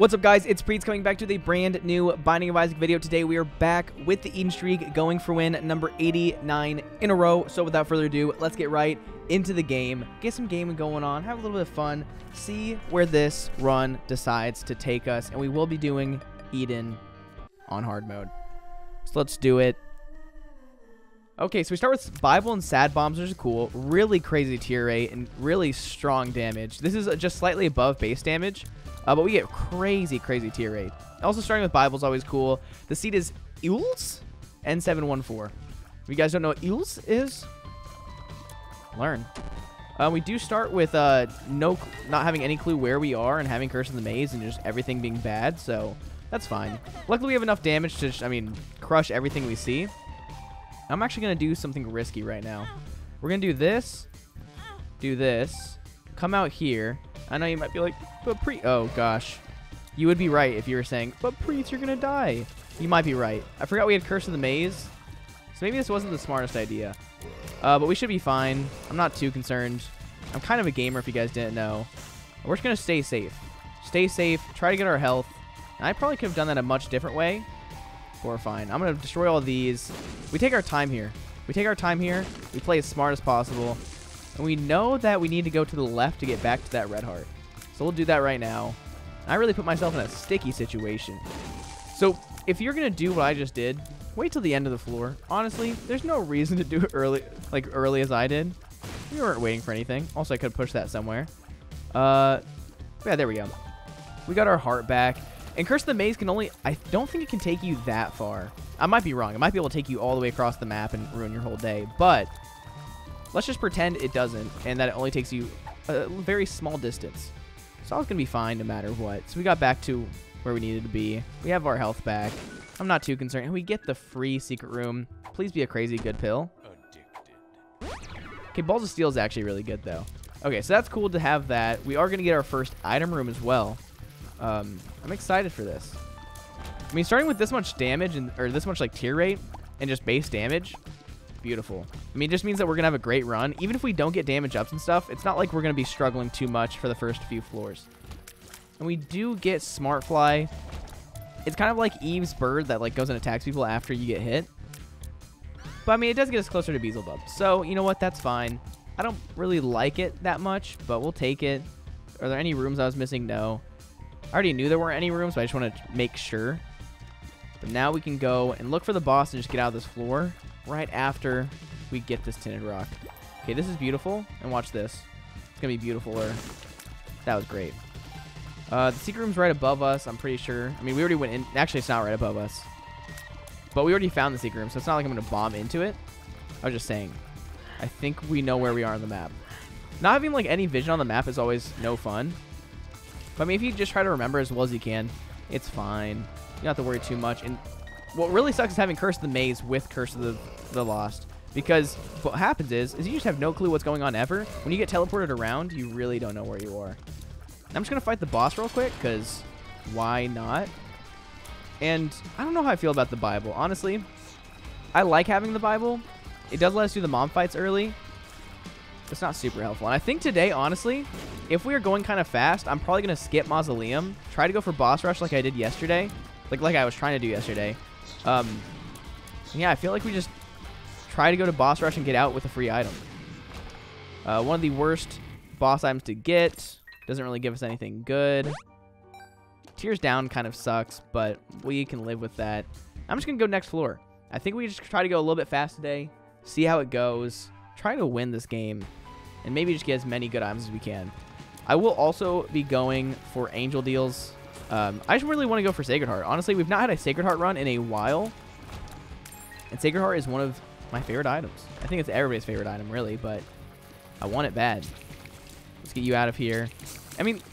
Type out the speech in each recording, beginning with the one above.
What's up, guys? It's Priets coming back to the brand new Binding of Isaac video. Today we are back with the Eden streak, going for win number 89 in a row. So without further ado, let's get right into the game, get some gaming going on, have a little bit of fun, see where this run decides to take us, and we will be doing Eden on hard mode. So let's do it. Okay, so we start with Bible and Sad Bombs, which is cool. Really crazy tier rate and really strong damage. This is just slightly above base damage. But we get crazy tier rate. Also, starting with Bible is always cool. The seed is Eels N714. If you guys don't know what Eels is, learn. We do start with not having any clue where we are and having Curse in the Maze and just everything being bad, so that's fine. Luckily, we have enough damage to, crush everything we see. I'm actually going to do something risky right now. We're going to do this, come out here. I know you might be like, but oh gosh. You would be right if you were saying, but Priets, you're going to die. You might be right. I forgot we had Curse in the Maze. So maybe this wasn't the smartest idea. But we should be fine. I'm not too concerned. I'm kind of a gamer if you guys didn't know. We're just going to stay safe. Stay safe. Try to get our health. And I probably could have done that a much different way. But we're fine. I'm going to destroy all of these. We take our time here. We play as smart as possible. And we know that we need to go to the left to get back to that red heart. So we'll do that right now. I really put myself in a sticky situation. So if you're going to do what I just did, wait till the end of the floor. Honestly, there's no reason to do it early as I did. We weren't waiting for anything. Also, I could push that somewhere. Yeah, there we go. We got our heart back. And Curse of the Maze can only... I don't think it can take you that far. I might be wrong. It might be able to take you all the way across the map and ruin your whole day. But let's just pretend it doesn't and that it only takes you a very small distance. So I was going to be fine no matter what. So we got back to where we needed to be. We have our health back. I'm not too concerned. And we get the free secret room. Please be a crazy good pill. Okay, Balls of Steel is actually really good, though. Okay, so that's cool to have that. We are going to get our first item room as well. I'm excited for this. Starting with this much damage, or this much, tier rate and just base damage, beautiful. It just means that we're going to have a great run. Even if we don't get damage ups and stuff, it's not like we're going to be struggling too much for the first few floors. And we do get Smart Fly. It's kind of like Eve's bird that goes and attacks people after you get hit. But it does get us closer to Beelzebub. So, you know what? That's fine. I don't really like it that much, but we'll take it. Are there any rooms I was missing? No. I already knew there weren't any rooms, but I just want to make sure. But now we can go and look for the boss and just get out of this floor right after we get this tinted rock. Okay, this is beautiful. And watch this. It's going to be beautiful. That was great. The secret room's right above us, I'm pretty sure. We already went in. Actually, it's not right above us. But we already found the secret room, so it's not like I'm going to bomb into it. I was just saying. I think we know where we are on the map. Not having, any vision on the map is always no fun. But, if you just try to remember as well as you can, it's fine. You don't have to worry too much. And what really sucks is having Curse of the Maze with Curse of the Lost. Because what happens is you just have no clue what's going on ever. When you get teleported around, you really don't know where you are. I'm just going to fight the boss real quick, because why not? And I don't know how I feel about the Bible. Honestly, I like having the Bible. It does let us do the mom fights early. It's not super helpful. And I think today, honestly, if we are going kind of fast, I'm probably going to skip Mausoleum. Try to go for Boss Rush like I did yesterday. Like I was trying to do yesterday. Yeah, I feel like we just try to go to Boss Rush and get out with a free item. One of the worst boss items to get. Doesn't really give us anything good. Tears down kind of sucks, but we can live with that. I'm just going to go next floor. I think we just try to go a little bit fast today. See how it goes. Try to win this game. And maybe just get as many good items as we can. I will also be going for Angel Deals. I just really want to go for Sacred Heart. Honestly, we've not had a Sacred Heart run in a while. And Sacred Heart is one of my favorite items. I think it's everybody's favorite item, really, but I want it bad. Let's get you out of here.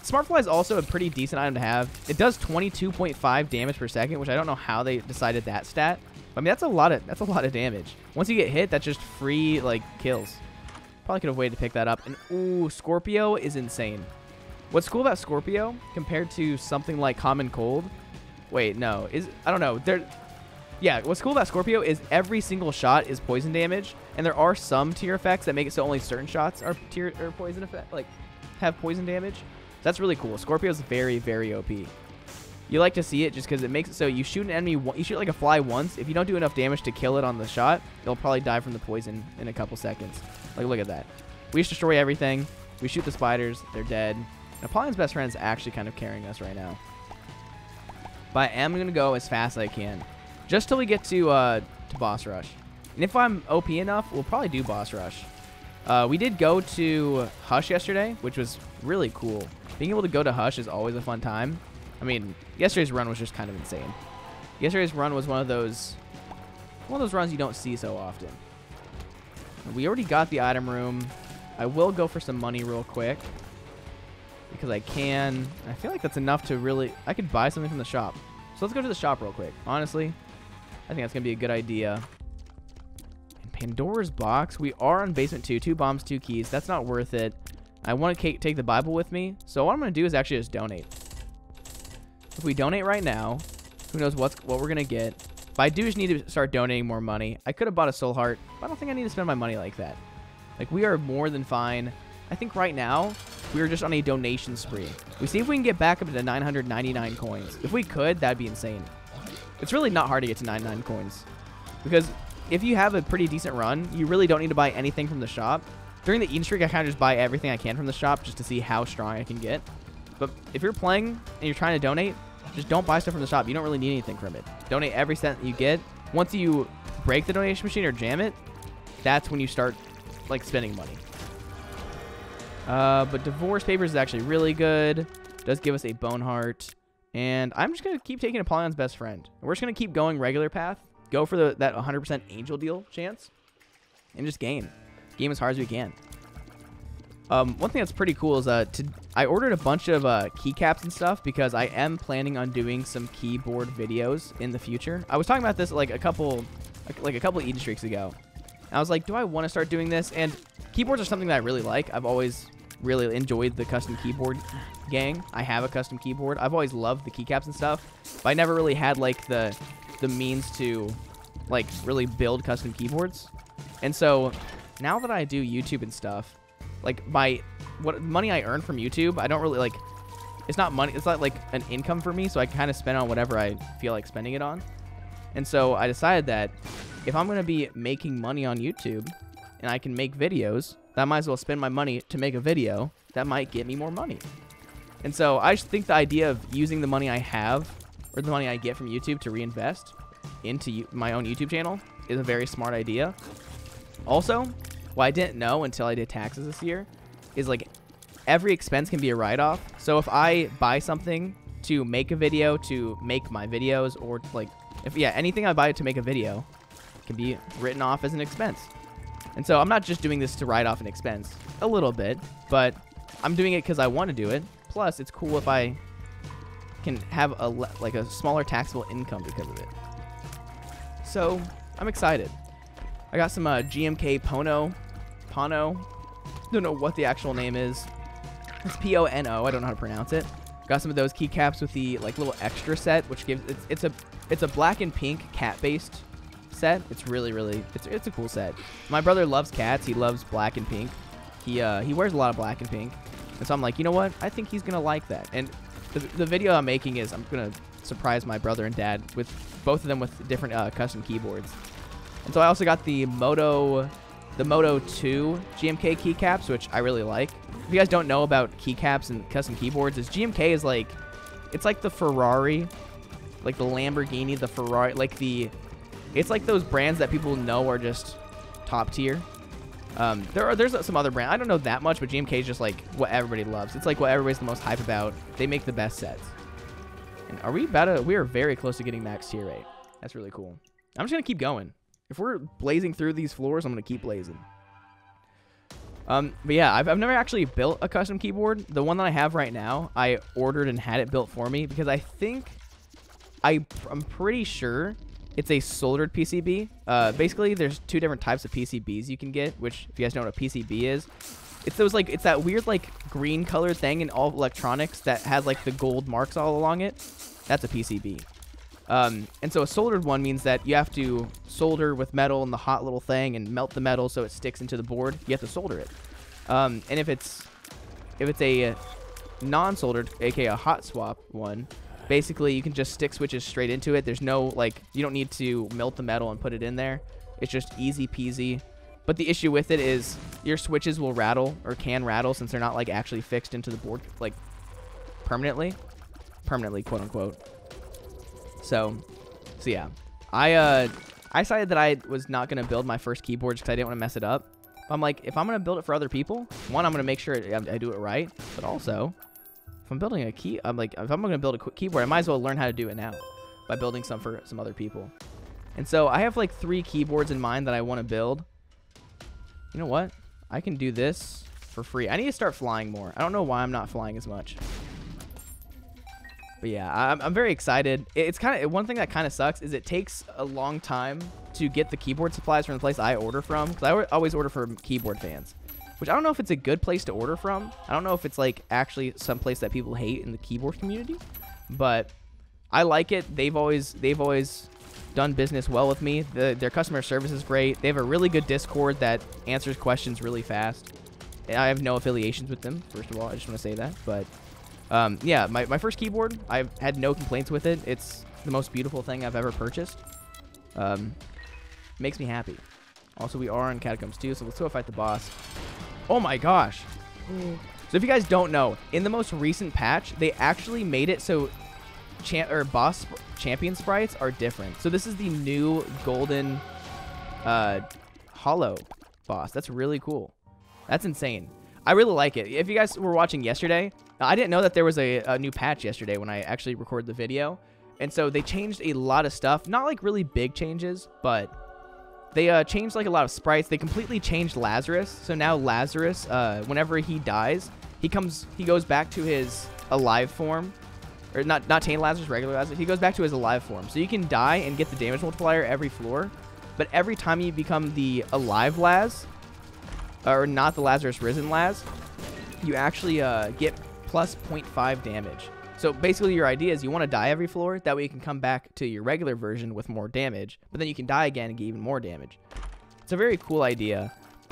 Smart Fly is also a pretty decent item to have. It does 22.5 damage per second, which I don't know how they decided that stat. That's a lot of damage. Once you get hit, that's just free kills. Probably could have waited to pick that up. And ooh, Scorpio is insane. What's cool about Scorpio compared to something like Common Cold? Wait, no. I don't know. Yeah, what's cool about Scorpio is every single shot is poison damage, and there are some tier effects that make it so only certain shots are poison effect, have poison damage. That's really cool. Scorpio's very, very OP. You like to see it just because it makes it so you shoot an enemy, you shoot like a fly once. If you don't do enough damage to kill it on the shot, it'll probably die from the poison in a couple seconds. Like, look at that. We just destroy everything. We shoot the spiders. They're dead. Apollyon's best friend is actually kind of carrying us right now. But I am going to go as fast as I can. Just till we get to boss rush. And if I'm OP enough, we'll probably do boss rush. We did go to Hush yesterday, which was really cool. Being able to go to Hush is always a fun time. I mean, yesterday's run was just kind of insane. Yesterday's run was one of those runs you don't see so often. We already got the item room. I will go for some money real quick because I can. I feel like that's enough to really. I could buy something from the shop. So let's go to the shop real quick. Honestly, I think that's gonna be a good idea. And Pandora's box. We are on basement 2. 2 bombs, 2 keys. That's not worth it. I want to take the Bible with me. So what I'm gonna do is actually just donate. If we donate right now, who knows what we're going to get. But I do just need to start donating more money. I could have bought a soul heart, but I don't think I need to spend my money like that. Like, we are more than fine. I think right now, we are just on a donation spree. We see if we can get back up to 999 coins. If we could, that'd be insane. It's really not hard to get to 99 coins. Because if you have a pretty decent run, you really don't need to buy anything from the shop. During the Eden streak, I kind of just buy everything I can from the shop just to see how strong I can get. But if you're playing and you're trying to donate, just don't buy stuff from the shop. You don't really need anything from it. Donate every cent you get. Once you break the donation machine or jam it, that's when you start, like, spending money. But Divorce Papers is actually really good. Does give us a Bone Heart. And I'm just going to keep taking Apollyon's best friend. We're just going to keep going regular path. Go for that 100% angel deal chance. And just game. Game as hard as we can. One thing that's pretty cool is I ordered a bunch of keycaps and stuff because I am planning on doing some keyboard videos in the future. I was talking about this like a couple Eden streaks ago. And I was like, do I want to start doing this? And keyboards are something that I really like. I've always really enjoyed the custom keyboard gang. I have a custom keyboard. I've always loved the keycaps and stuff, but I never really had like the means to like really build custom keyboards. And so now that I do YouTube and stuff, like what money I earn from YouTube, I don't really like, it's not money, it's not like an income for me, so I kind of spend on whatever I feel like spending it on. And so I decided that if I'm going to be making money on YouTube and I can make videos, then I might as well spend my money to make a video that might get me more money. And so I just think the idea of using the money I have or the money I get from YouTube to reinvest into my own YouTube channel is a very smart idea. Also, what I didn't know until I did taxes this year is like every expense can be a write-off. So if I buy something to make a video, to make my videos, or like anything I buy to make a video can be written off as an expense. And so I'm not just doing this to write off an expense, a little bit, but I'm doing it because I want to do it. Plus, it's cool if I can have a smaller taxable income because of it. So I'm excited. I got some GMK Pono. Don't know what the actual name is. It's P-O-N-O. I don't know how to pronounce it. Got some of those keycaps with the like little extra set, which gives it's a black and pink cat-based set. It's really it's a cool set. My brother loves cats. He loves black and pink. He wears a lot of black and pink, and so I'm like, you know what? I think he's gonna like that. And the video I'm making is I'm gonna surprise my brother and dad with both of them with different custom keyboards. And so I also got the Moto 2 GMK keycaps, which I really like. If you guys don't know about keycaps and custom keyboards, is GMK is like, it's like the Ferrari, like the Lamborghini, the Ferrari, it's like those brands that people know are just top tier. There's some other brand. I don't know that much, but GMK is just like what everybody loves. It's like what everybody's the most hype about. They make the best sets. And we are very close to getting max tier 8. That's really cool. I'm just going to keep going. If we're blazing through these floors, I'm going to keep blazing. But yeah, I've never actually built a custom keyboard. The one that I have right now, I ordered and had it built for me because I think, I'm pretty sure it's a soldered PCB. Basically, there's 2 different types of PCBs you can get, which if you guys know what a PCB is, it's that weird like green colored thing in all electronics that has like the gold marks all along it. That's a PCB. And so a soldered one means that you have to solder with metal in the hot little thing and melt the metal so it sticks into the board. You have to solder it. And if it's a non-soldered, aka a hot swap one, Basically, you can just stick switches straight into it. There's no, like, you don't need to melt the metal and put it in there. It's just easy peasy. But the issue with it is your switches will rattle, or can rattle, since they're not, like, actually fixed into the board, like, permanently. Permanently, quote unquote. So yeah. I decided that I was not going to build my first keyboard because I didn't want to mess it up. I'm like, if I'm going to build it for other people, one, I'm going to make sure I do it right. But also, if I'm building a key, I'm like, if I'm going to build a keyboard, I might as well learn how to do it now by building some for some other people. And so I have like 3 keyboards in mind that I want to build. You know what? I can do this for free. I need to start flying more. I don't know why I'm not flying as much. But yeah, I'm very excited. It's kind of, one thing that kind of sucks is it takes a long time to get the keyboard supplies from the place I order from. Because I always order from Keyboard Fans, which I don't know if it's a good place to order from. I don't know if it's like actually some place that people hate in the keyboard community, but I like it. They've always done business well with me. Their customer service is great. They have a really good Discord that answers questions really fast. I have no affiliations with them, first of all. I just want to say that, but yeah, my first keyboard, I've had no complaints with it. It's the most beautiful thing I've ever purchased. Makes me happy. Also, we are in Catacombs 2, so let's go fight the boss. Oh my gosh. So if you guys don't know, in the most recent patch, they actually made it so boss champion sprites are different. So this is the new golden hollow boss. That's really cool. That's insane. I really like it. If you guys were watching yesterday, I didn't know that there was a new patch yesterday when I actually recorded the video. And so they changed a lot of stuff. Not like really big changes, but they changed like a lot of sprites. They completely changed Lazarus. So now Lazarus, whenever he dies, he goes back to his alive form. Or not Tainted Lazarus, regular Lazarus. He goes back to his alive form. So you can die and get the damage multiplier every floor. But every time you become the alive Laz, or not the Lazarus Risen Laz, you actually get plus 0.5 damage. So basically your idea is you want to die every floor, that way you can come back to your regular version with more damage, but then you can die again and get even more damage. It's a very cool idea.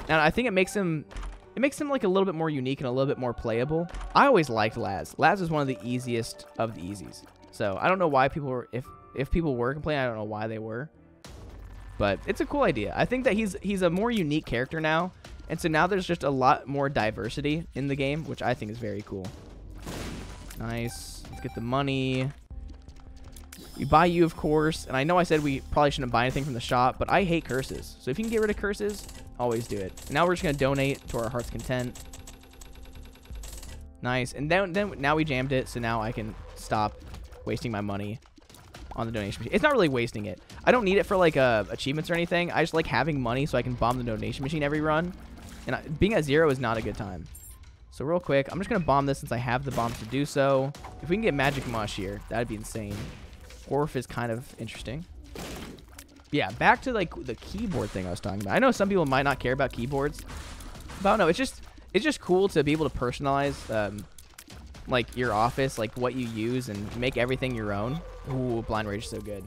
And I think it makes him like a little bit more unique and a little bit more playable. I always liked Laz. Laz is one of the easiest of the easies. So I don't know why people were, if people were complaining, I don't know why they were. But it's a cool idea. I think that he's a more unique character now. And so now there's just a lot more diversity in the game, which I think is very cool. Nice. Let's get the money. We buy you, of course. And I know I said we probably shouldn't buy anything from the shop, but I hate curses. So if you can get rid of curses, always do it. And now we're just going to donate to our heart's content. Nice. And then now we jammed it, so now I can stop wasting my money on the donation machine. It's not really wasting it. I don't need it for like achievements or anything. I just like having money so I can bomb the donation machine every run. And being at 0 is not a good time. So real quick, I'm just going to bomb this since I have the bombs to do so. If we can get Magic Mush here, that'd be insane. Orf is kind of interesting. Yeah, back to like the keyboard thing I was talking about. I know some people might not care about keyboards, but I don't know. It's just cool to be able to personalize like your office, like what you use, and make everything your own. Ooh, Blind Rage is so good.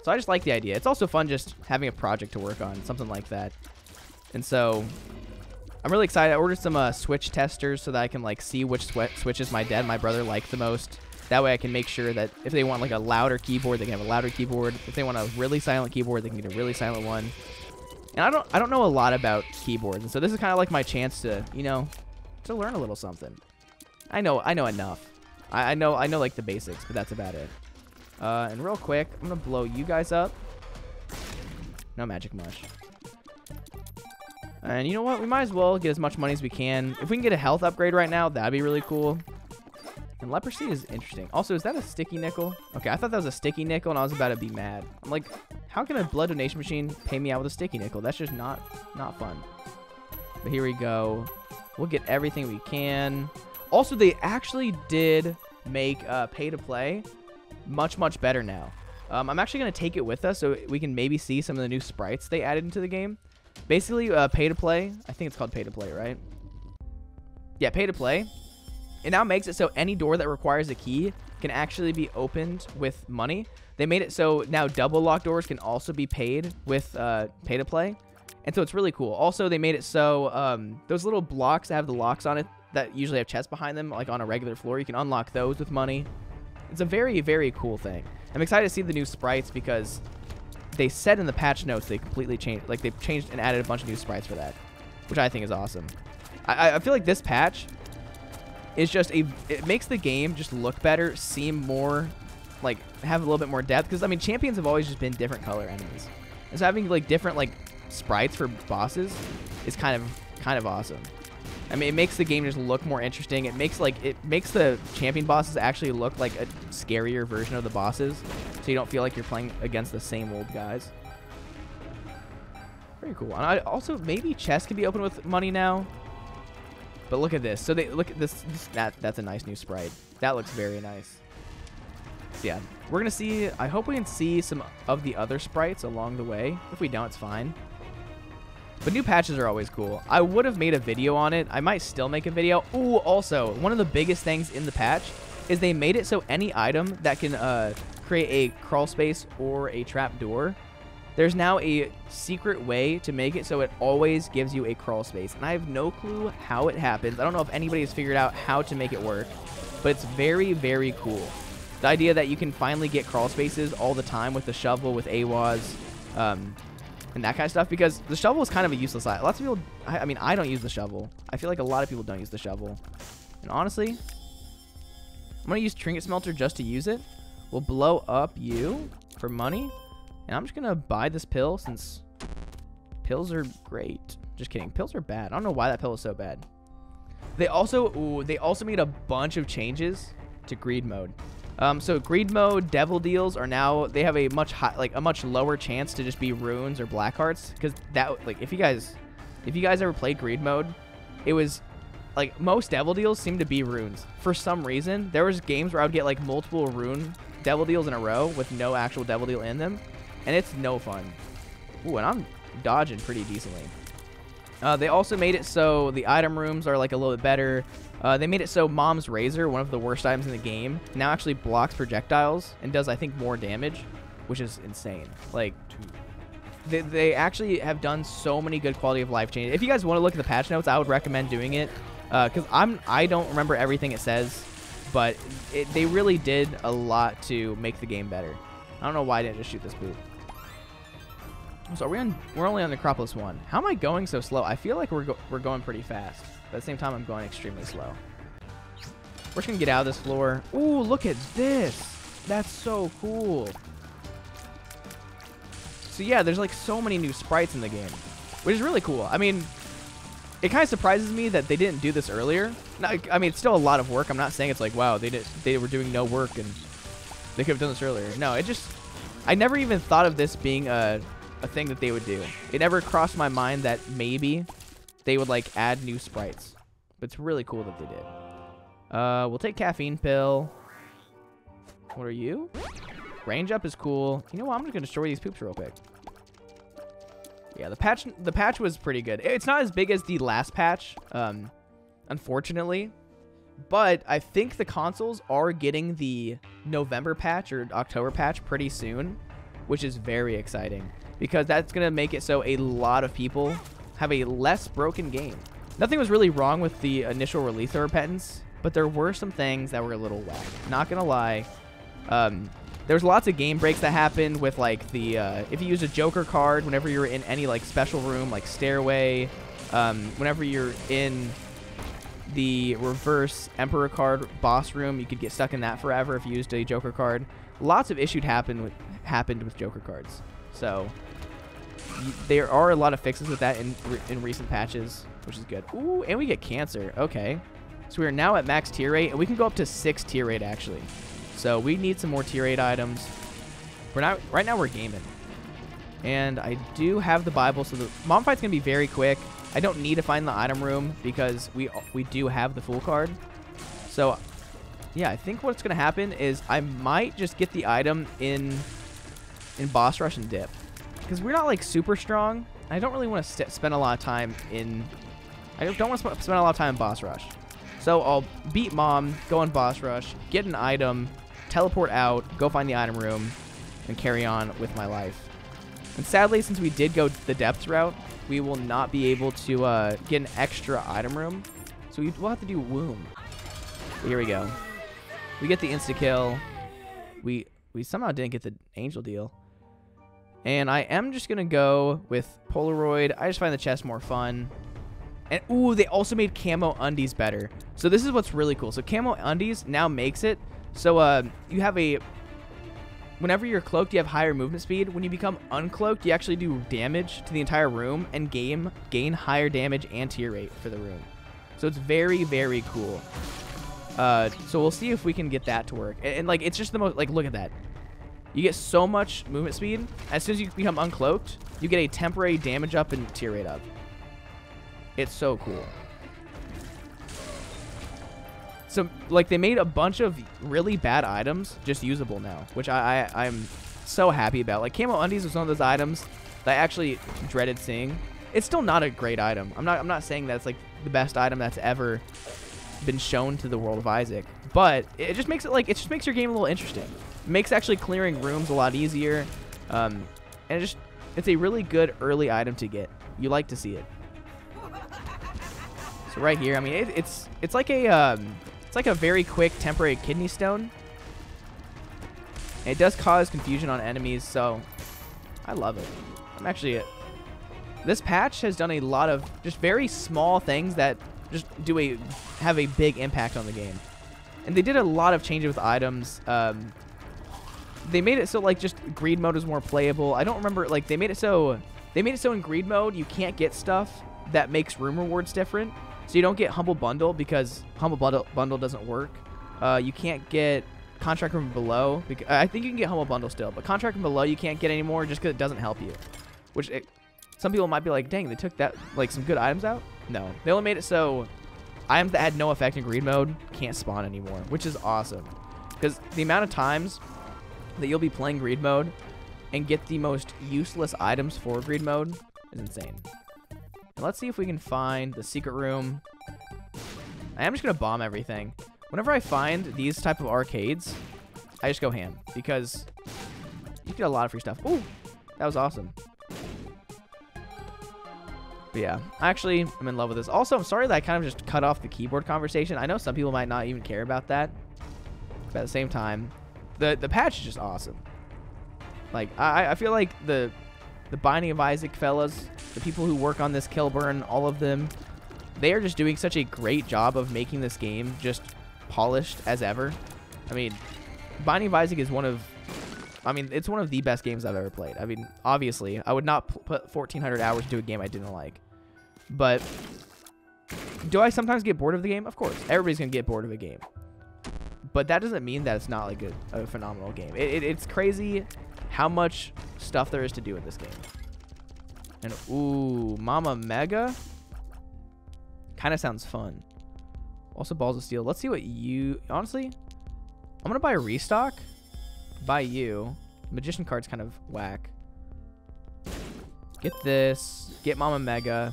So I just like the idea. It's also fun just having a project to work on, something like that. And so I'm really excited. I ordered some switch testers so that I can like see which switches my dad and my brother like the most. That way I can make sure that if they want like a louder keyboard, they can have a louder keyboard. If they want a really silent keyboard, they can get a really silent one. And I don't know a lot about keyboards, and so this is kind of like my chance to, you know, to learn a little something. I know enough. I know like the basics, but that's about it. And real quick, I'm gonna blow you guys up. No Magic Mush. And you know what? We might as well get as much money as we can. If we can get a health upgrade right now, that'd be really cool. And leprosy is interesting. Also, is that a sticky nickel? Okay, I thought that was a sticky nickel, and I was about to be mad. I'm like, how can a blood donation machine pay me out with a sticky nickel? That's just not fun. But here we go. We'll get everything we can. Also, they actually did make pay to play much better now. I'm actually going to take it with us so we can maybe see some of the new sprites they added into the game. Basically, pay to play. I think it's called pay to play, right? Yeah, pay to play. It now makes it so any door that requires a key can actually be opened with money. They made it so now double lock doors can also be paid with pay to play. And so it's really cool. Also, they made it so those little blocks that have the locks on it that usually have chests behind them, like on a regular floor, you can unlock those with money. It's a very, very cool thing. I'm excited to see the new sprites because they said in the patch notes they completely changed, like they've changed and added a bunch of new sprites for that, which I think is awesome. I feel like this patch is just it makes the game just look better, seem more, like have a little bit more depth. Because I mean, champions have always just been different color enemies, and so having like different like sprites for bosses is kind of awesome. I mean, it makes the game just look more interesting. It makes the champion bosses actually look like a scarier version of the bosses, so you don't feel like you're playing against the same old guys. Very cool. And I also, maybe chests can be opened with money now. But look at this. So they look at this. That's a nice new sprite. That looks very nice. So yeah, we're gonna see. I hope we can see some of the other sprites along the way. If we don't, it's fine. But new patches are always cool. I would have made a video on it. I might still make a video. Ooh, also, one of the biggest things in the patch is they made it so any item that can create a crawl space or a trap door, there's now a secret way to make it so it always gives you a crawl space. And I have no clue how it happens. I don't know if anybody has figured out how to make it work, but it's very, very cool. The idea that you can finally get crawl spaces all the time with the shovel, with AWAs, and that kind of stuff, because the shovel is kind of a useless item. Lots of people, I mean, I don't use the shovel. I feel like a lot of people don't use the shovel. And honestly, I'm going to use Trinket Smelter just to use it. We'll blow up you for money. And I'm just going to buy this pill since pills are great. Just kidding. Pills are bad. I don't know why that pill is so bad. They also made a bunch of changes to greed mode. So greed mode devil deals are now, they have a much lower chance to just be runes or black hearts, because that, like, if you guys ever played greed mode, it was like most devil deals seem to be runes for some reason. There was games where I would get like multiple rune devil deals in a row with no actual devil deal in them, and it's no fun. Ooh, and I'm dodging pretty decently. They also made it so the item rooms are like a little bit better. They made it so Mom's Razor, one of the worst items in the game, now actually blocks projectiles and does, I think, more damage, which is insane. Like, they actually have done so many good quality of life changes. If you guys want to look at the patch notes, I would recommend doing it, because I don't remember everything it says, but they really did a lot to make the game better. I don't know why I didn't just shoot this boot. So we're only on Necropolis 1. How am I going so slow? I feel like we're going pretty fast. But at the same time, I'm going extremely slow. We're just going to get out of this floor. Ooh, look at this. That's so cool. So yeah, there's like so many new sprites in the game, which is really cool. I mean, it kind of surprises me that they didn't do this earlier. I mean, it's still a lot of work. I'm not saying it's like, wow, they were doing no work and they could have done this earlier. No, I never even thought of this being a thing that they would do. It never crossed my mind that maybe they would like add new sprites, but it's really cool that they did. We'll take caffeine pill. What are you? Range up is cool. You know what? I'm just gonna destroy these poops real quick. Yeah, the patch was pretty good. It's not as big as the last patch, unfortunately, but I think the consoles are getting the November patch or October patch pretty soon, which is very exciting because that's gonna make it so a lot of people have a less broken game. Nothing was really wrong with the initial release of Repentance, but there were some things that were a little whack. Not gonna lie. There's lots of game breaks that happened with like the if you use a Joker card whenever you're in any like special room like stairway, whenever you're in the reverse Emperor card boss room, you could get stuck in that forever if you used a Joker card. Lots of issues happened with Joker cards. So there are a lot of fixes with that in recent patches, which is good. Ooh, and we get cancer. Okay. So we are now at max tier 8, and we can go up to 6 tier 8, actually. So we need some more tier 8 items. Right now we're gaming. And I do have the Bible, so the mom fight's going to be very quick. I don't need to find the item room because we do have the full card. So, yeah, I think what's going to happen is I might just get the item in boss rush and dip. Because we're not like super strong. I don't really want to spend a lot of time in... I don't want to spend a lot of time in boss rush. So I'll beat Mom, go in boss rush, get an item, teleport out, go find the item room, and carry on with my life. And sadly, since we did go the depths route, we will not be able to get an extra item room. So we'll have to do womb. But here we go. We get the insta-kill. we somehow didn't get the angel deal. And I am just going to go with Polaroid. I just find the chest more fun. And, ooh, they also made camo undies better. So this is what's really cool. So camo undies now makes it so you have a... Whenever you're cloaked, you have higher movement speed. When you become uncloaked, you actually do damage to the entire room and gain higher damage and tier rate for the room. So it's very, very cool. So we'll see if we can get that to work. And like, it's just the most, like, look at that. You get so much movement speed. As soon as you become uncloaked, you get a temporary damage up and tier rate up. It's so cool. So, like, they made a bunch of really bad items just usable now, which I'm so happy about. Like, camo undies was one of those items that I actually dreaded seeing. It's still not a great item. I'm not saying that's like the best item that's ever been shown to the world of Isaac, but it just makes it like, it just makes your game a little interesting. It makes actually clearing rooms a lot easier, and it's a really good early item to get. You like to see it. So right here, I mean, it's like a very quick temporary kidney stone. And it does cause confusion on enemies, so I love it. I'm actually this patch has done a lot of just very small things that just have a big impact on the game. And they did a lot of changes with items. They made it so like just greed mode is more playable. I don't remember, like they made it so in greed mode you can't get stuff that makes room rewards different. So you don't get Humble Bundle because Humble Bundle doesn't work. You can't get Contract from Below. I think you can get Humble Bundle still, but Contract from Below you can't get anymore just because it doesn't help you. Which some people might be like, dang, they took that like some good items out. No, they only made it so items that had no effect in greed mode can't spawn anymore, which is awesome. Because the amount of times that you'll be playing greed mode and get the most useless items for greed mode is insane. And let's see if we can find the secret room. I am just going to bomb everything. Whenever I find these type of arcades, I just go ham because you get a lot of free stuff. Ooh, that was awesome. But yeah, actually, I'm in love with this. Also, I'm sorry that I kind of just cut off the keyboard conversation. I know some people might not even care about that. But at the same time, the patch is just awesome. Like, I feel like the Binding of Isaac fellas, the people who work on this Kilburn, all of them, they are just doing such a great job of making this game just polished as ever. I mean, Binding of Isaac is it's one of the best games I've ever played. I mean, obviously, I would not put 1,400 hours into a game I didn't like. But do I sometimes get bored of the game? Of course. Everybody's going to get bored of a game. But that doesn't mean that it's not like a phenomenal game. It's crazy how much stuff there is to do in this game. And ooh, Mama Mega kind of sounds fun. Also Balls of Steel. Let's see what you... Honestly, I'm going to buy a restock. Buy you. Magician card's kind of whack. Get this. Get Mama Mega.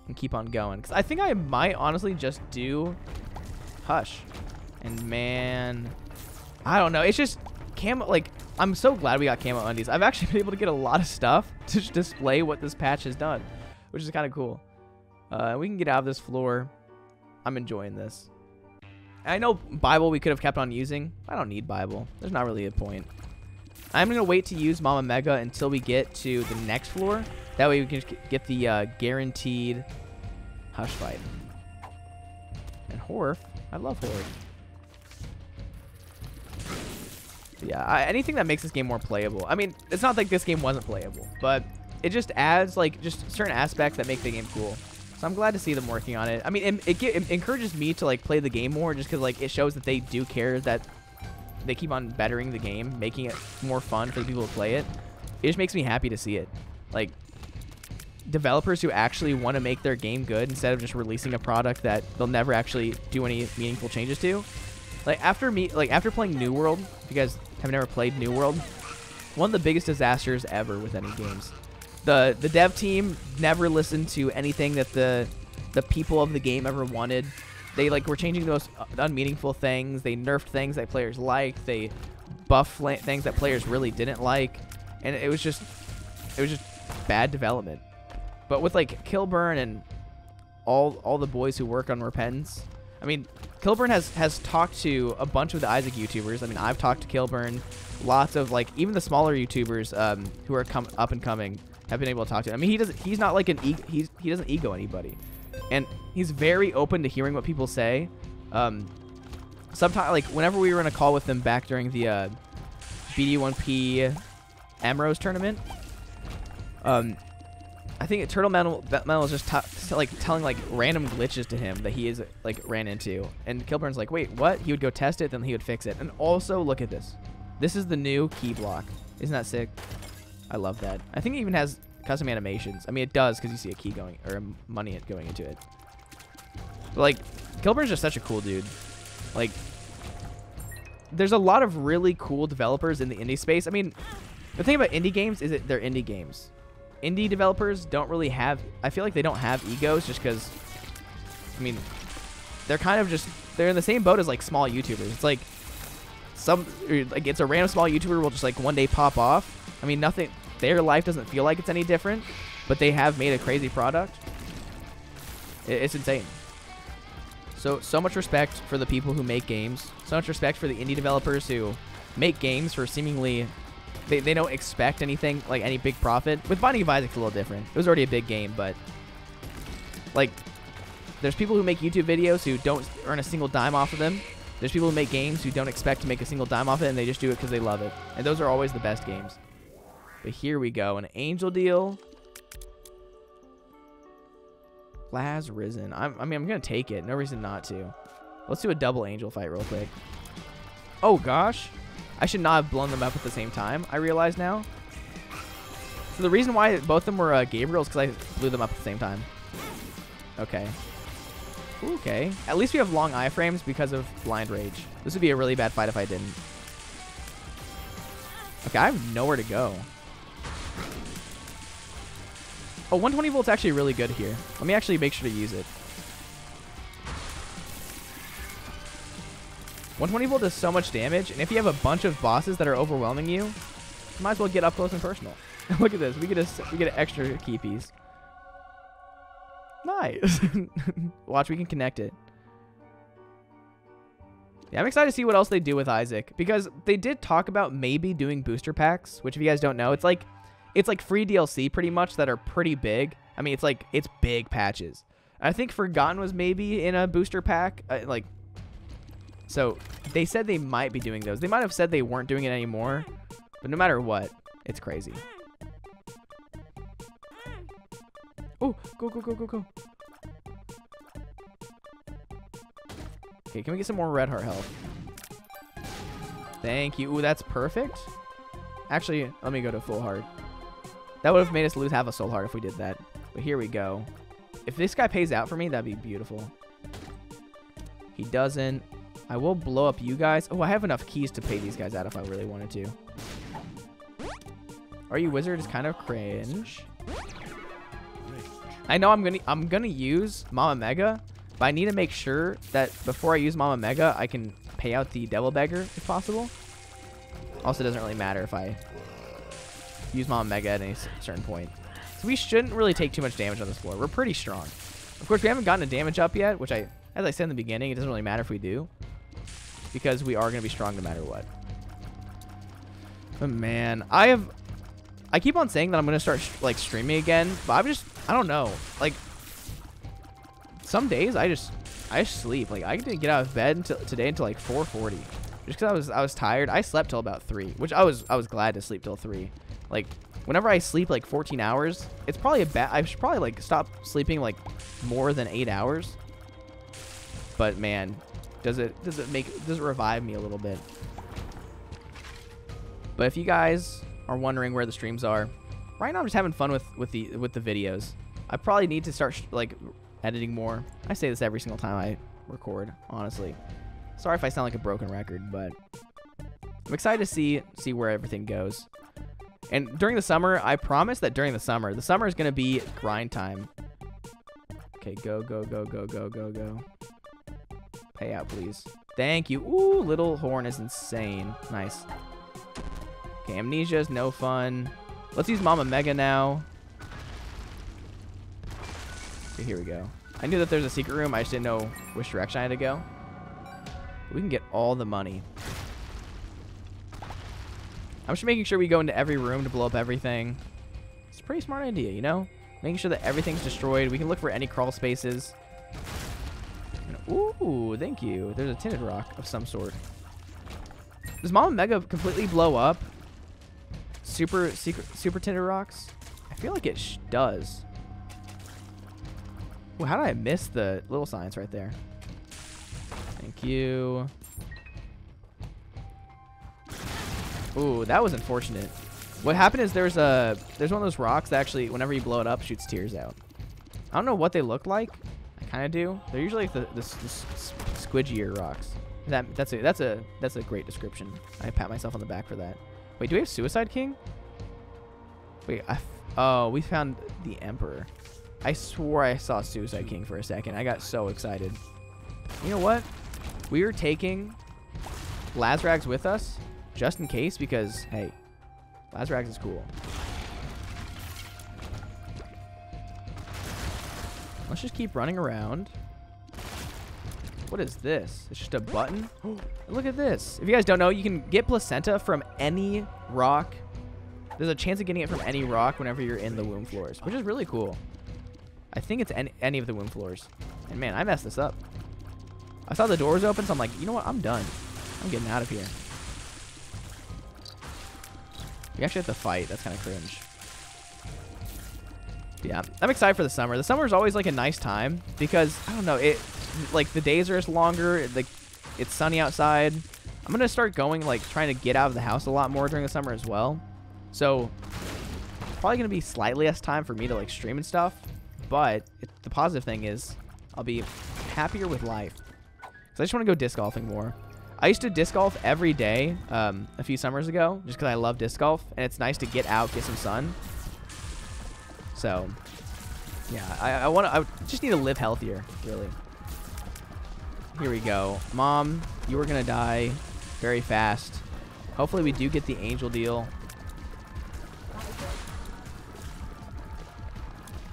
And keep on going. Because I think I might honestly just do Hush. And man, I don't know. It's just camo. Like, I'm so glad we got camo undies. I've actually been able to get a lot of stuff to display what this patch has done, which is kind of cool. We can get out of this floor. I'm enjoying this. I know Bible we could have kept on using. I don't need Bible. There's not really a point. I'm going to wait to use Mama Mega until we get to the next floor. That way we can get the guaranteed Hush fight. And Horf. I love Horf. Yeah, anything that makes this game more playable. I mean, it's not like this game wasn't playable, but it just adds like just certain aspects that make the game cool. So I'm glad to see them working on it. I mean, it encourages me to like play the game more just because like it shows that they do care, that they keep on bettering the game, making it more fun for the people to play it. It just makes me happy to see it. Like, developers who actually want to make their game good instead of just releasing a product that they'll never actually do any meaningful changes to. Like after playing New World, if you guys have never played New World, one of the biggest disasters ever with any games. The dev team never listened to anything that the people of the game ever wanted. They like were changing the most unmeaningful things. They nerfed things that players liked. They buffed things that players really didn't like, and it was just bad development. But with like Kilburn and all the boys who work on Repentance, I mean, Kilburn has talked to a bunch of the Isaac YouTubers. I mean, I've talked to Kilburn. Lots of like even the smaller YouTubers who are up and coming have been able to talk to him. I mean, he's not like he doesn't ego anybody, and he's very open to hearing what people say. Sometimes like whenever we were in a call with them back during the BD1P Amrose tournament, I think Turtle Metal was just like telling like random glitches to him that he is like ran into, and Kilburn's like, wait, what? He would go test it, then he would fix it. And also look at this. This is the new key block. Isn't that sick? I love that. I think it even has custom animations. I mean, it does because you see a key going or a money going into it. But like, Kilburn's just such a cool dude. Like, there's a lot of really cool developers in the indie space. I mean, the thing about indie games is that they're indie games. Indie developers don't really have, I feel like they don't have egos just because, I mean, they're kind of just, they're in the same boat as like small YouTubers. It's like it's a random small YouTuber will just like one day pop off. I mean, nothing, their life doesn't feel like it's any different, but they have made a crazy product. It's insane. So much respect for the people who make games. So much respect for the indie developers who make games for seemingly, they don't expect anything, like any big profit. With Binding of Isaac, it's a little different. It was already a big game, but like, there's people who make YouTube videos who don't earn a single dime off of them. There's people who make games who don't expect to make a single dime off it, and they just do it because they love it. And those are always the best games. But here we go, an angel deal. Laz Risen. I mean, I'm going to take it. No reason not to. Let's do a double angel fight real quick. Oh, gosh. I should not have blown them up at the same time, I realize now. So the reason why both of them were Gabriel's because I blew them up at the same time. Okay. Okay. At least we have long iframes because of Blind Rage. This would be a really bad fight if I didn't. Okay, I have nowhere to go. Oh, 120 volt's actually really good here. Let me actually make sure to use it. 120 volt does so much damage, and if you have a bunch of bosses that are overwhelming you, you might as well get up close and personal. Look at this. We get an extra key piece. Nice. Watch, we can connect it. Yeah, I'm excited to see what else they do with Isaac, because they did talk about maybe doing booster packs, which if you guys don't know, it's like free DLC pretty much that are pretty big. I mean, it's big patches. I think Forgotten was maybe in a booster pack, so they said they might be doing those. They might have said they weren't doing it anymore, but no matter what, it's crazy. Oh, go, go, go, go, go. Okay, can we get some more red heart health? Thank you. Ooh, that's perfect. Actually, let me go to full heart. That would have made us lose half a soul heart if we did that. But here we go. If this guy pays out for me, that'd be beautiful. He doesn't. I will blow up you guys. Oh, I have enough keys to pay these guys out if I really wanted to. Are You Wizard is kind of cringe. I know I'm gonna use Mama Mega, but I need to make sure that before I use Mama Mega, I can pay out the Devil Beggar if possible. Also, it doesn't really matter if I use Mama Mega at any certain point. So we shouldn't really take too much damage on this floor. We're pretty strong. Of course, we haven't gotten a damage up yet, which as I said in the beginning, it doesn't really matter if we do, because we are going to be strong no matter what. But man, I keep on saying that I'm going to start like streaming again, but I don't know. Like, some days I just sleep. Like, I didn't get out of bed today until like 4:40, just because I was tired. I slept till about 3, which I was glad to sleep till 3. Like, whenever I sleep like 14 hours, it's probably I should probably like stop sleeping like more than 8 hours. But man, does it revive me a little bit. But if you guys are wondering where the streams are, right now I'm just having fun with the videos. I probably need to start like editing more. I say this every single time I record, honestly. Sorry if I sound like a broken record, but I'm excited to see where everything goes. And during the summer, I promise that during the summer is going to be grind time. Okay, go, go, go, go, go, go, go. Pay out, please. Thank you. Ooh, Little Horn is insane. Nice. Okay, Amnesia is no fun. Let's use Mama Mega now. Okay, here we go. I knew that there's a secret room. I just didn't know which direction I had to go. We can get all the money. I'm just making sure we go into every room to blow up everything. It's a pretty smart idea, you know? Making sure that everything's destroyed. We can look for any crawl spaces. Ooh, thank you. There's a tinted rock of some sort. Does Mama Mega completely blow up super tinted rocks? I feel like it does. Ooh, how did I miss the little signs right there? Thank you. Ooh, that was unfortunate. What happened is there's one of those rocks that actually, whenever you blow it up, shoots tears out. I don't know what they look like. I kind of do. They're usually like the squidgier rocks. That's a great description. I pat myself on the back for that. Wait, do we have Suicide King? Wait, oh, we found the Emperor. I swore I saw Suicide King for a second. I got so excited. You know what? We are taking Lazrags with us just in case because, hey, Lazrags is cool. Let's just keep running around. What is this? It's just a button? Look at this. If you guys don't know, you can get placenta from any rock. There's a chance of getting it from any rock whenever you're in the womb floors, which is really cool. I think it's any of the womb floors. And man, I messed this up. I saw the doors open, so I'm like, you know what? I'm done. I'm getting out of here. We actually have to fight. That's kind of cringe. Yeah, I'm excited for the summer. The summer is always like a nice time because, I don't know, like the days are just longer. Like it's sunny outside. I'm going to start going, like trying to get out of the house a lot more during the summer as well. So probably going to be slightly less time for me to like stream and stuff. But the positive thing is I'll be happier with life. So I just want to go disc golfing more. I used to disc golf every day a few summers ago just because I love disc golf. And it's nice to get out, get some sun. So, yeah, I just need to live healthier, really. Here we go. Mom, you are going to die very fast. Hopefully we do get the angel deal.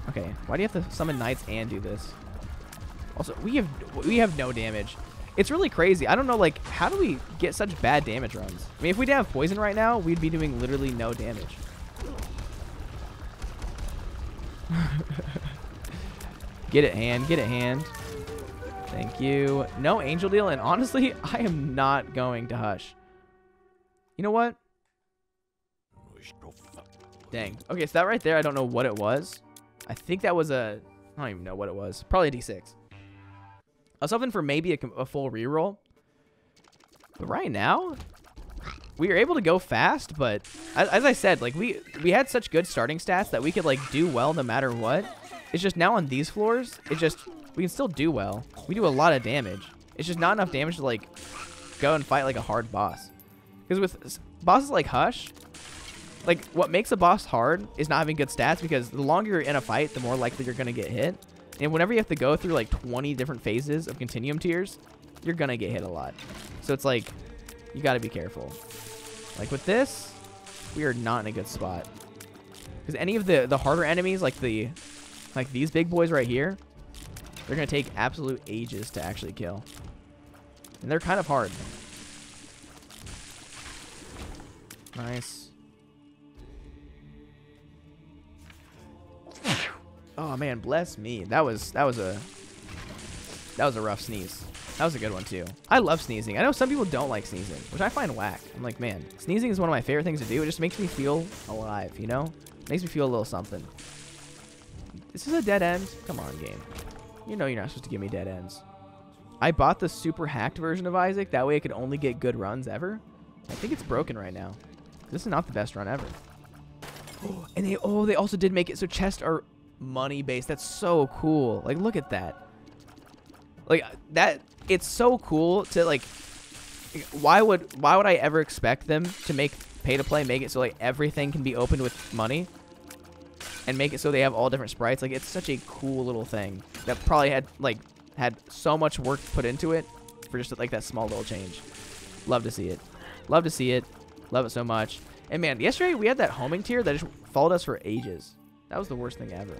Okay, why do you have to summon knights and do this? Also, we have no damage. It's really crazy. I don't know, like, how do we get such bad damage runs? I mean, if we didn't have poison right now, we'd be doing literally no damage. Get it, hand. Get it, hand. Thank you. No angel deal, and honestly, I am not going to hush. You know what? Dang. Okay, so that right there, I don't know what it was. I think that was I don't even know what it was. Probably a D6. I was hoping for maybe a full reroll. But right now, we were able to go fast, but as I said, like we had such good starting stats that we could like do well no matter what. It's just now on these floors, we can still do well. We do a lot of damage. It's just not enough damage to like go and fight like a hard boss. Because with bosses like Hush, like what makes a boss hard is not having good stats, because the longer you're in a fight, the more likely you're gonna get hit. And whenever you have to go through like 20 different phases of continuum tiers, you're gonna get hit a lot. So it's like you gotta be careful. Like with this, we are not in a good spot. Because any of the harder enemies, like these big boys right here, they're going to take absolute ages to actually kill. And they're kind of hard. Nice. Oh man, bless me. That was a rough sneeze. That was a good one too. I love sneezing. I know some people don't like sneezing, which I find whack. I'm like, man, sneezing is one of my favorite things to do. It just makes me feel alive, you know? Makes me feel a little something. This is a dead end? Come on, game. You know you're not supposed to give me dead ends. I bought the super hacked version of Isaac. That way I could only get good runs ever. I think it's broken right now. This is not the best run ever. Oh, and they also did make it so chests are money based. That's so cool. Like, look at that. Like that, it's so cool to like. Why would I ever expect them to make pay to play, make it so like everything can be opened with money, and make it so they have all different sprites? Like, it's such a cool little thing that probably had so much work put into it for just like that small little change. Love to see it. Love to see it. Love it so much. And man, yesterday we had that homing tier that just followed us for ages. That was the worst thing ever.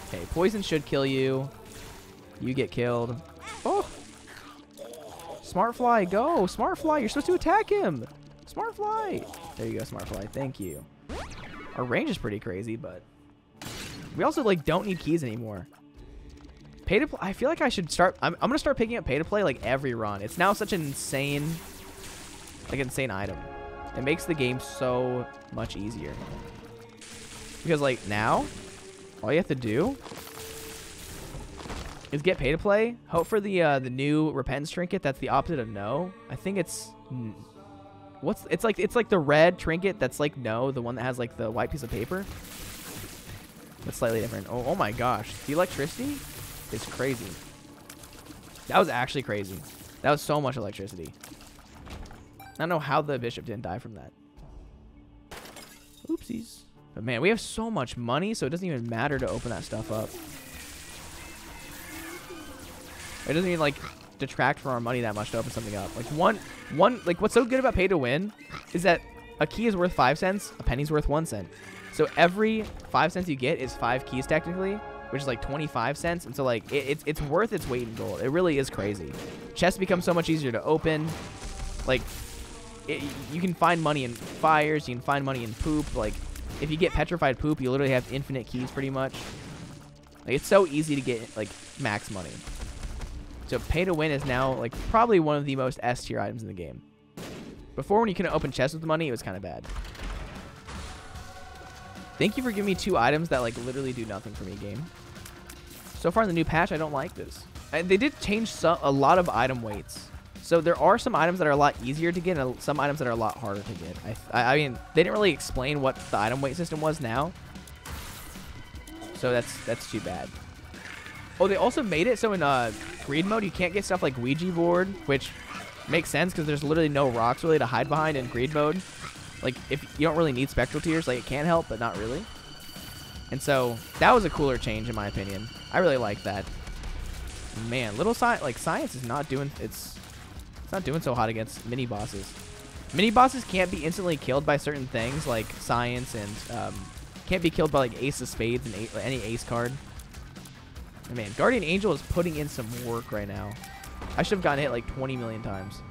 Okay, poison should kill you. You get killed. Oh, Smart fly, go. Smart fly, you're supposed to attack him. Smart fly. There you go, smart fly. Thank you. Our range is pretty crazy, but we also like don't need keys anymore. Pay to play. I feel like I should start. I'm gonna start picking up pay to play like every run. It's now such an insane item. It makes the game so much easier. Because like now, all you have to do is get pay to play. Hope for the new repentance trinket. That's the opposite of no. I think it's it's like the red trinket that's like no, the one that has like the white piece of paper. That's slightly different. Oh my gosh, the electricity is crazy. That was actually crazy. That was so much electricity. I don't know how the bishop didn't die from that. Oopsies. But man, we have so much money, so it doesn't even matter to open that stuff up. It doesn't even like detract from our money that much to open something up. Like one like what's so good about pay to win is that a key is worth 5 cents, a penny's worth 1 cent. So every 5 cents you get is 5 keys technically, which is like 25 cents. And so like it's worth its weight in gold. It really is crazy. Chests become so much easier to open. Like you can find money in fires, you can find money in poop. Like if you get petrified poop, you literally have infinite keys pretty much. Like it's so easy to get like max money. So pay to win is now like probably one of the most S tier items in the game. Before, when you couldn't open chests with money, it was kind of bad. Thank you for giving me 2 items that like literally do nothing for me, game. So far in the new patch, I don't like this. They did change a lot of item weights. So there are some items that are a lot easier to get and some items that are a lot harder to get. I mean, they didn't really explain what the item weight system was now. So that's too bad. Oh, they also made it so in greed mode, you can't get stuff like Ouija board, which makes sense because there's literally no rocks really to hide behind in greed mode. Like, if you don't really need spectral tears, like it can help, but not really. And so that was a cooler change in my opinion. I really like that. Man, little science is not doing it's not doing so hot against mini bosses. Mini bosses can't be instantly killed by certain things like science and can't be killed by like ace of spades and any ace card. And man, Guardian Angel is putting in some work right now. I should have gotten hit like 20 million times.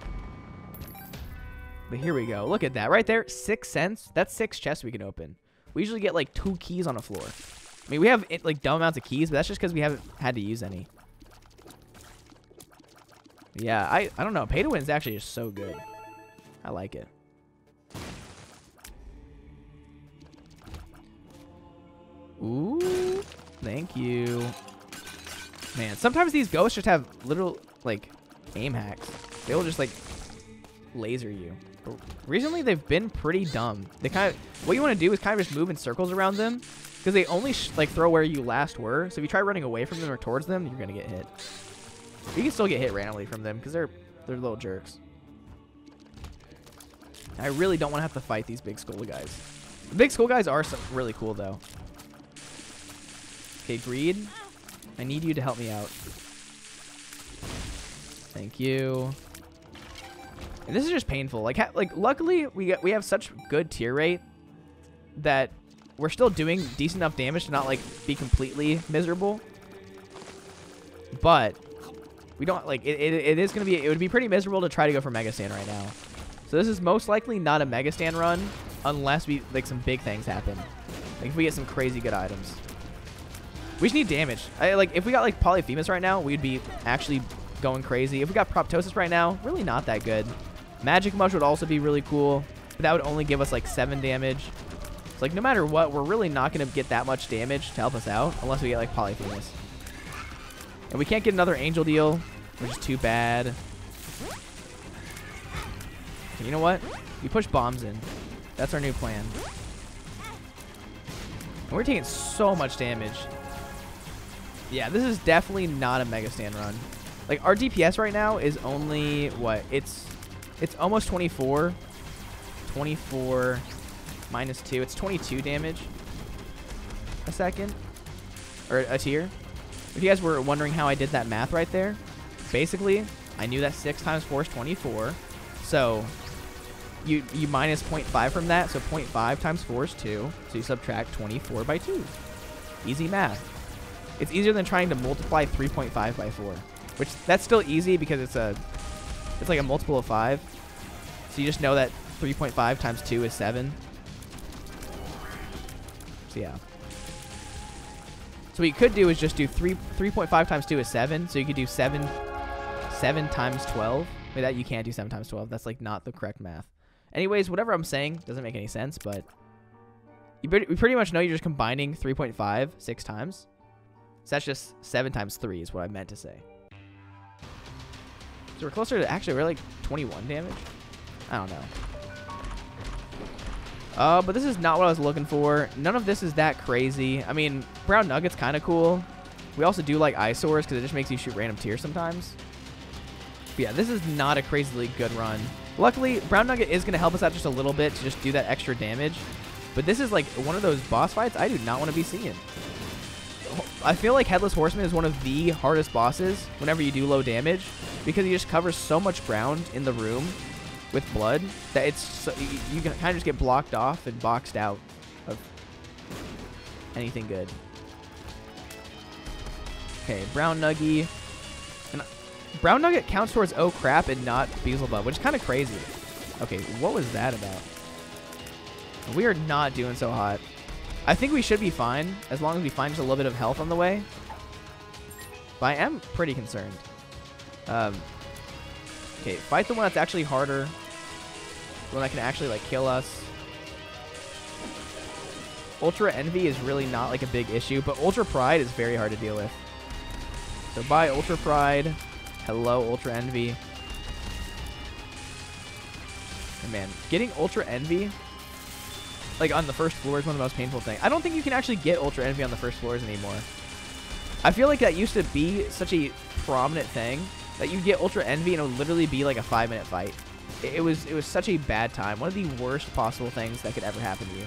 But here we go. Look at that right there. 6 cents. That's 6 chests we can open. We usually get like 2 keys on a floor. I mean, we have like dumb amounts of keys, but that's just because we haven't had to use any. Yeah, I don't know. Pay to win is actually just so good. I like it. Ooh, thank you. Man, sometimes these ghosts just have little like aim hacks. They will just like laser you. But recently, they've been pretty dumb. They kind of what you want to do is kind of just move in circles around them because they only like throw where you last were. So if you try running away from them or towards them, you're gonna get hit. You can still get hit randomly from them because they're little jerks. I really don't want to have to fight these big skull guys. The big skull guys are really cool though. Okay, greed. I need you to help me out. Thank you. And this is just painful. Like luckily we have such good tier rate that we're still doing decent enough damage to not like be completely miserable. But we don't like it is gonna be, it would be pretty miserable to try to go for Mega Stand right now. So this is most likely not a Mega Stand run unless we like some big things happen. Like if we get some crazy good items. We just need damage. Like if we got like Polyphemus right now, we'd be actually going crazy. If we got Proptosis right now, really not that good. Magic Mush would also be really cool, but that would only give us like 7 damage. So like no matter what, we're really not gonna get that much damage to help us out unless we get like Polyphemus. And we can't get another Angel Deal, which is too bad. You know what? We push bombs in. That's our new plan. And we're taking so much damage. Yeah, this is definitely not a Mega Stand run. Like our DPS right now is only what? It's almost 24. 24 minus 2. It's 22 damage a second. Or a tier. If you guys were wondering how I did that math right there, basically, I knew that 6 times 4 is 24. So you minus 0.5 from that. So 0.5 times 4 is 2. So you subtract 24 by 2. Easy math. It's easier than trying to multiply 3.5 by 4. Which, that's still easy because it's a It's like a multiple of 5. So you just know that 3.5 times 2 is 7. So yeah. So what you could do is just do 3.5 times 2 is 7. So you could do 7 times 12. Wait, that you can't do 7 times 12. That's like not the correct math. Anyways, whatever I'm saying doesn't make any sense, but we pretty much know you're just combining 3.5 6 times. So that's just 7 times 3 is what I meant to say. So we're closer to, actually, we're like 21 damage. I don't know. But this is not what I was looking for. None of this is that crazy. I mean, Brown Nugget's kind of cool. We also do like eyesores because it just makes you shoot random tiers sometimes. But yeah, this is not a crazily good run. Luckily, Brown Nugget is going to help us out just a little bit to just do that extra damage. But this is like one of those boss fights I do not want to be seeing. I feel like Headless Horseman is one of the hardest bosses whenever you do low damage because he just covers so much ground in the room with blood that it's so, you can kind of just get blocked off and boxed out of anything good. Okay, Brown Nugget. And Brown Nugget counts towards oh crap and not Beelzebub, which is kind of crazy. Okay, what was that about? We are not doing so hot. I think we should be fine as long as we find just a little bit of health on the way. But I am pretty concerned. Okay, fight the one that's actually harder. The one that can actually like kill us. Ultra Envy is really not like a big issue, but Ultra Pride is very hard to deal with. So bye Ultra Pride. Hello Ultra Envy. And man, getting Ultra Envy like on the first floor is one of the most painful things. I don't think you can actually get Ultra Envy on the first floors anymore. I feel like that used to be such a prominent thing that you get Ultra Envy and it would literally be like a 5-minute fight. It was such a bad time. One of the worst possible things that could ever happen to you.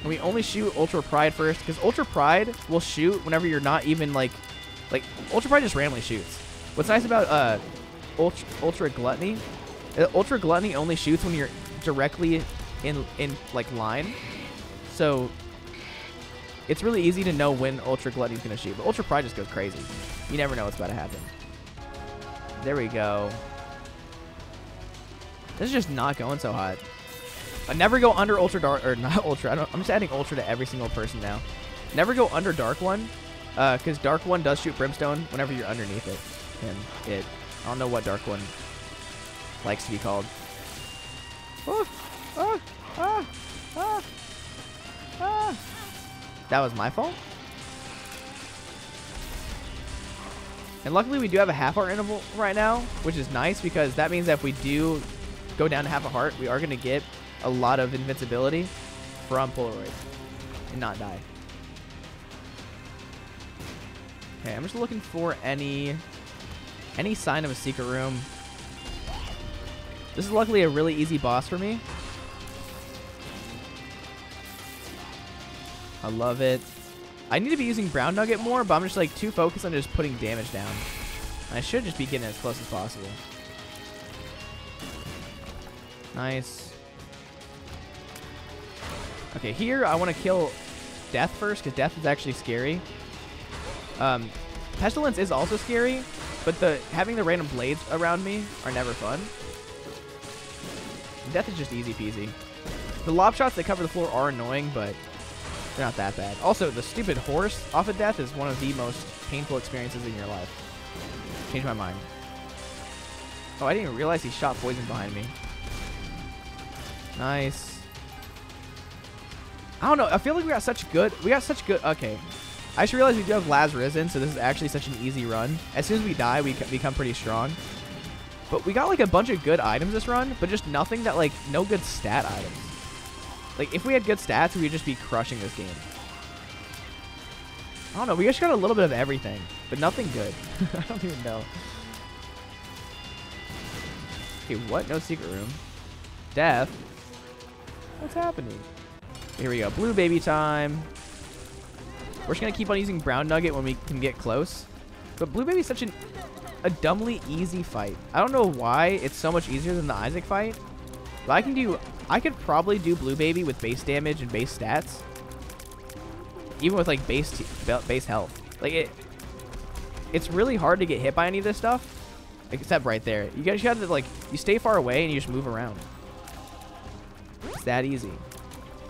And we only shoot Ultra Pride first because Ultra Pride will shoot whenever you're not even like Ultra Pride just randomly shoots. What's nice about Ultra Gluttony? Ultra Gluttony only shoots when you're directly in like line, so it's really easy to know when Ultra Gluttony is gonna shoot. But Ultra Pride just goes crazy. You never know what's about to happen. There we go. This is just not going so hot. I never go under Ultra Dark, or not Ultra. I'm just adding Ultra to every single person now. Never go under Dark One, because Dark One does shoot Brimstone whenever you're underneath it. And I don't know what Dark One likes to be called. Oh. That was my fault. And luckily we do have a half heart interval right now, which is nice because that means that if we do go down to half a heart, we are going to get a lot of invincibility from Polaroid and not die. Okay, I'm just looking for any sign of a secret room. This is luckily a really easy boss for me. I love it. I need to be using Brown Nugget more, but I'm just like too focused on just putting damage down. And I should just be getting as close as possible. Nice. Okay, here I want to kill Death first because Death is actually scary. Pestilence is also scary, but having the random blades around me are never fun. Death is just easy peasy. The lob shots that cover the floor are annoying, but they're not that bad. Also, the stupid horse off of Death is one of the most painful experiences in your life. Changed my mind. Oh, I didn't even realize he shot poison behind me. Nice. I don't know. I feel like we got such good. Okay. I just realized we do have Laz Risen, so this is actually such an easy run. As soon as we die, we become pretty strong. But we got like a bunch of good items this run, but just nothing that like, no good stat items. Like if we had good stats, we would just be crushing this game. I don't know. We just got a little bit of everything, but nothing good. I don't even know. Okay, what? No secret room. Death? What's happening? Here we go. Blue baby time. We're just going to keep on using Brown Nugget when we can get close. But Blue Baby's such a dumbly easy fight. I don't know why it's so much easier than the Isaac fight. But I could probably do Blue Baby with base damage and base stats. Even with like base health. Like it's really hard to get hit by any of this stuff. Except right there. You guys got to, like, you stay far away and you just move around. It's that easy.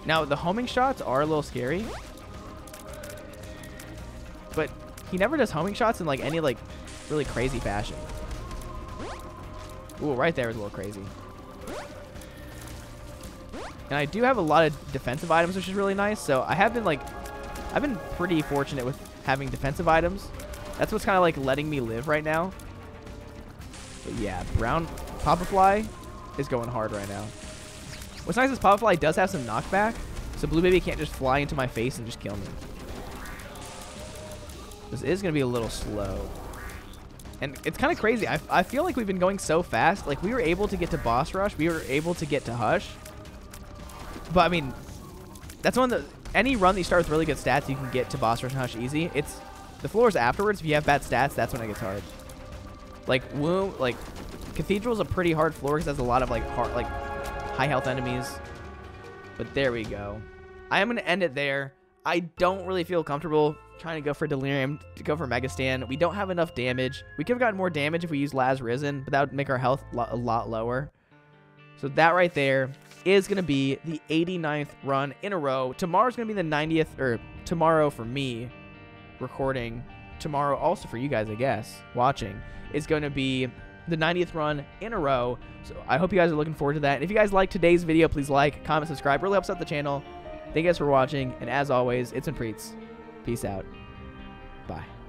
Now, the homing shots are a little scary. But he never does homing shots in, like, any, like, really crazy fashion. Ooh, right there is a little crazy. And I do have a lot of defensive items, which is really nice. So I have been, like, I've been pretty fortunate with having defensive items. That's what's kind of, like, letting me live right now. But yeah, brown Pop-a-Fly is going hard right now. What's nice is Pop-a-Fly does have some knockback, so Blue Baby can't just fly into my face and just kill me. This is going to be a little slow. And it's kind of crazy. I feel like we've been going so fast. Like, we were able to get to Boss Rush. We were able to get to Hush. But, I mean, that's one that any run that you start with really good stats, you can get to Boss Rush and Hush easy. It's the floors afterwards. If you have bad stats, that's when it gets hard. Like, Womb, like, Cathedral's a pretty hard floor because it has a lot of, like, hard, like, high health enemies. But there we go. I am going to end it there. I don't really feel comfortable trying to go for Delirium, to go for Mega Stan. We don't have enough damage. We could have gotten more damage if we used Laz Risen, but that would make our health a lot lower. So that right there is going to be the 89th run in a row. Tomorrow's going to be the 90th, or tomorrow for me, recording. Tomorrow also for you guys, I guess, watching, is going to be the 90th run in a row. So I hope you guys are looking forward to that. And if you guys like today's video, please like, comment, subscribe. Really helps out the channel. Thank you guys for watching. And as always, it's been Priets. Peace out. Bye.